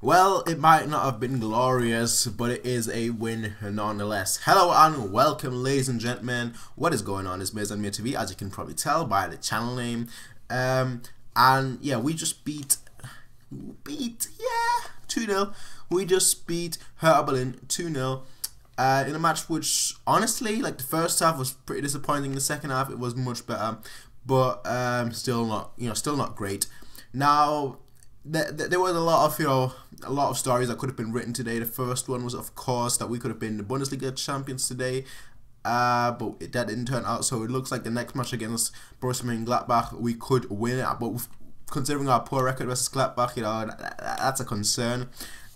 Well, it might not have been glorious, but it is a win nonetheless. Hello and welcome, ladies and gentlemen. What is going on? It's Matchday TV, as you can probably tell by the channel name. And yeah, we just beat 2-0. We just beat Hertha Berlin 2-0. In a match which, honestly, like the first half was pretty disappointing. The second half it was much better, but still not great. Now, there was a lot of stories that could have been written today. The first one was, of course, that we could have been the Bundesliga champions today, but that didn't turn out. So it looks like the next match against Borussia Mönchengladbach we could win it. But considering our poor record versus Gladbach, that's a concern.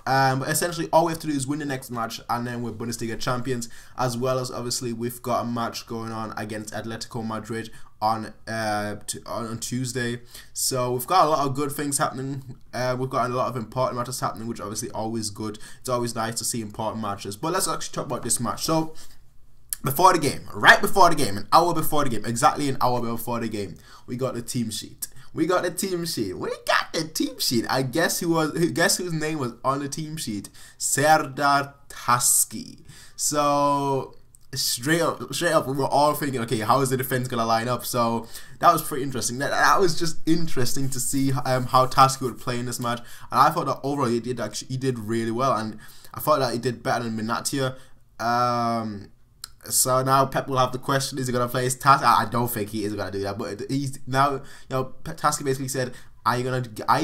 But essentially all we have to do is win the next match and then we're Bundesliga champions, as well as obviously we've got a match going on against Atletico Madrid on Tuesday. So we've got a lot of good things happening. We've got a lot of important matches happening, which are obviously always good. It's always nice to see important matches. But let's actually talk about this match. So before the game, right before the game, an hour before the game, exactly an hour before the game, we got the team sheet. We got the team sheet. I guess whose name was on the team sheet? Serdar Taski. So straight up, we were all thinking, okay, how is the defense gonna line up? So that was pretty interesting. That was just interesting to see how Taski would play in this match. And I thought that overall he did really well, and I thought that he did better than Minatia. So now Pep will have the question: is he gonna play his Taski? I don't think he is gonna do that. But he's now, Taski basically said, "Are you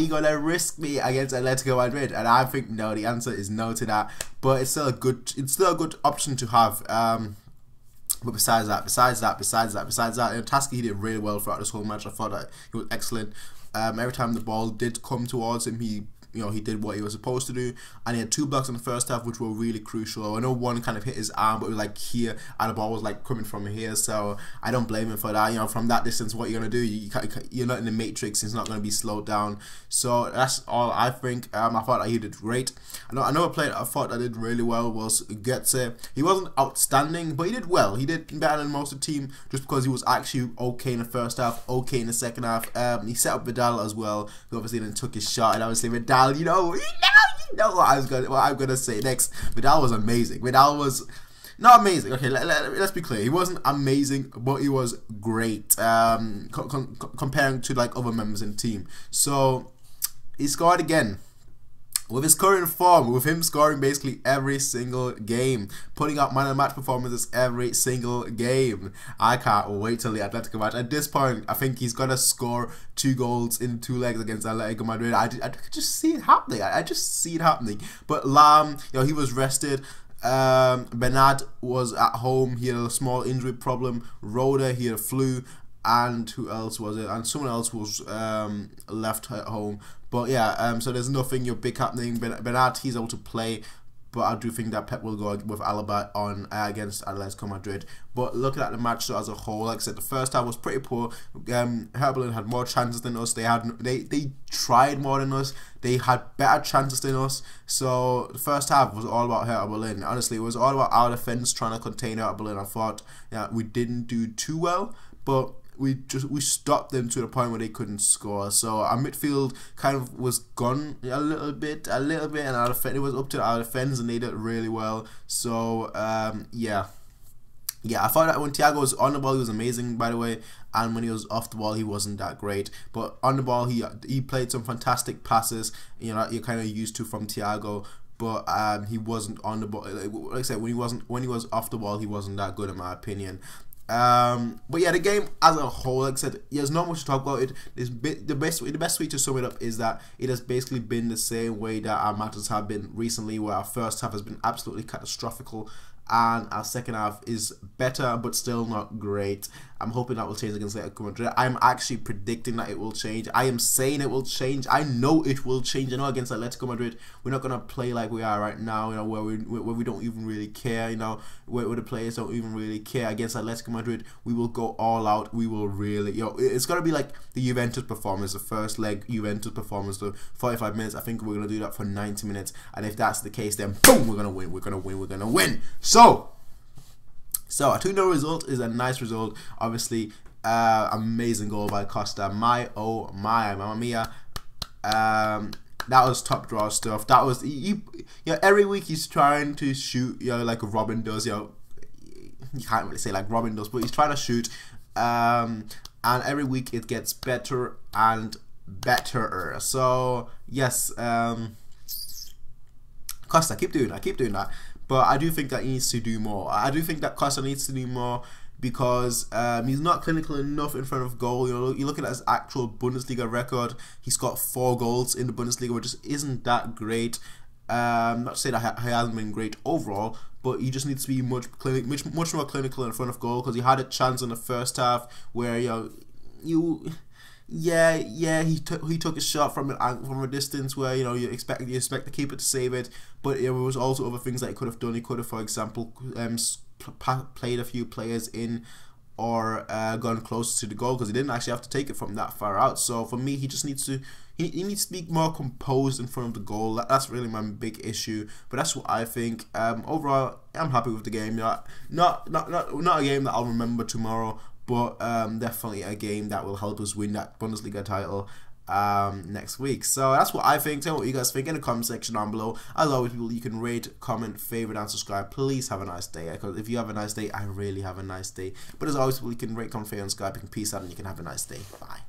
gonna risk me against Atletico Madrid?" And I think no. The answer is no to that. But it's still a good option to have. But besides that, Taski, he did really well throughout this whole match. I thought that he was excellent. Every time the ball did come towards him, he did what he was supposed to do, and he had 2 blocks in the first half which were really crucial. I know one kind of hit his arm, but it was like here, and the ball was like coming from here, so I don't blame him for that. From that distance, what you're gonna do, you're not in the matrix. It's not gonna be slowed down. So that's all I think. I thought that he did great. Another player I thought that did really well was Götze. He wasn't outstanding, but he did well. He did better than most of the team, just because he was actually okay in the first half, okay in the second half. He set up Vidal as well, who obviously then took his shot, and obviously Vidal, you know what I'm gonna say next. Vidal was amazing. Vidal was not amazing. Okay, let's be clear. He wasn't amazing, but he was great. Comparing to like other members in the team. So he scored again. With his current form, with him scoring basically every single game, putting up man of the match performances every single game. I can't wait till the Atletico match. At this point, I think he's gonna score 2 goals in 2 legs against Atletico Madrid. I just see it happening. I just see it happening. But Lam, he was rested. Bernard was at home. He had a small injury problem. Roda, he had a flu. And who else was it? And someone else was left at home. But yeah, so there's nothing big happening. Bernard, he's able to play, but I do think that Pep will go with Alaba on against Atletico Madrid. But looking at the match so as a whole, like I said, the first half was pretty poor. Hertha Berlin had more chances than us. They tried more than us. They had better chances than us. So the first half was all about Hertha Berlin. Honestly, it was all about our defense trying to contain Hertha Berlin. I thought we didn't do too well, but we stopped them to the point where they couldn't score. So our midfield kind of was gone a little bit, and our defense, it was up to our defense, and they did really well. So yeah, I thought that when Thiago was on the ball, he was amazing, by the way, and when he was off the ball, he wasn't that great. But on the ball, he played some fantastic passes, you're kind of used to from Thiago. But he wasn't on the ball. Like I said, when he was off the ball, he wasn't that good in my opinion. But yeah, the game as a whole, like I said, there's not much to talk about. The best way to sum it up is that it has basically been the same way that our matches have been recently, where our first half has been absolutely catastrophical, and our second half is better but still not great. I'm hoping that will change against Atletico Madrid. I'm actually predicting that it will change. I am saying it will change. I know it will change. I know against Atletico Madrid we're not gonna play like we are right now, where we don't even really care, where the players don't even really care. Against Atletico Madrid we will go all out. We will really, it's gonna be like the Juventus performance, the first leg Juventus performance, the 45 minutes. I think we're gonna do that for 90 minutes, and if that's the case, then boom, we're gonna win. So a 2-0 result is a nice result. Obviously, amazing goal by Costa. My oh my, mamma mia. that was top draw stuff. That was you know, every week he's trying to shoot, you know, like Robin does. You know, you can't really say like Robin does, but he's trying to shoot. And every week it gets better and better. So yes, Costa, keep doing that. But I do think that he needs to do more. I do think that Costa needs to do more because he's not clinical enough in front of goal. You know, you look at his actual Bundesliga record. He's got 4 goals in the Bundesliga, which just isn't that great. Not to say that he hasn't been great overall, but he just needs to be much more clinical in front of goal, because he had a chance in the first half where he took a shot from a distance where, you know, you expect the keeper to save it, but there was also other things that he could have done. He could have, for example, played a few players in or gone closer to the goal, because he didn't actually have to take it from that far out. So for me, he just needs to he needs to be more composed in front of the goal. That's really my big issue. But that's what I think. Overall, I'm happy with the game. Not a game that I'll remember tomorrow, but definitely a game that will help us win that Bundesliga title next week. So that's what I think. Tell me what you guys think in the comment section down below. As always, people, you can rate, comment, favorite, and subscribe. Please have a nice day, because if you have a nice day, I really have a nice day. But as always, people, you can rate, comment, favorite, and subscribe. You can peace out, and you can have a nice day. Bye.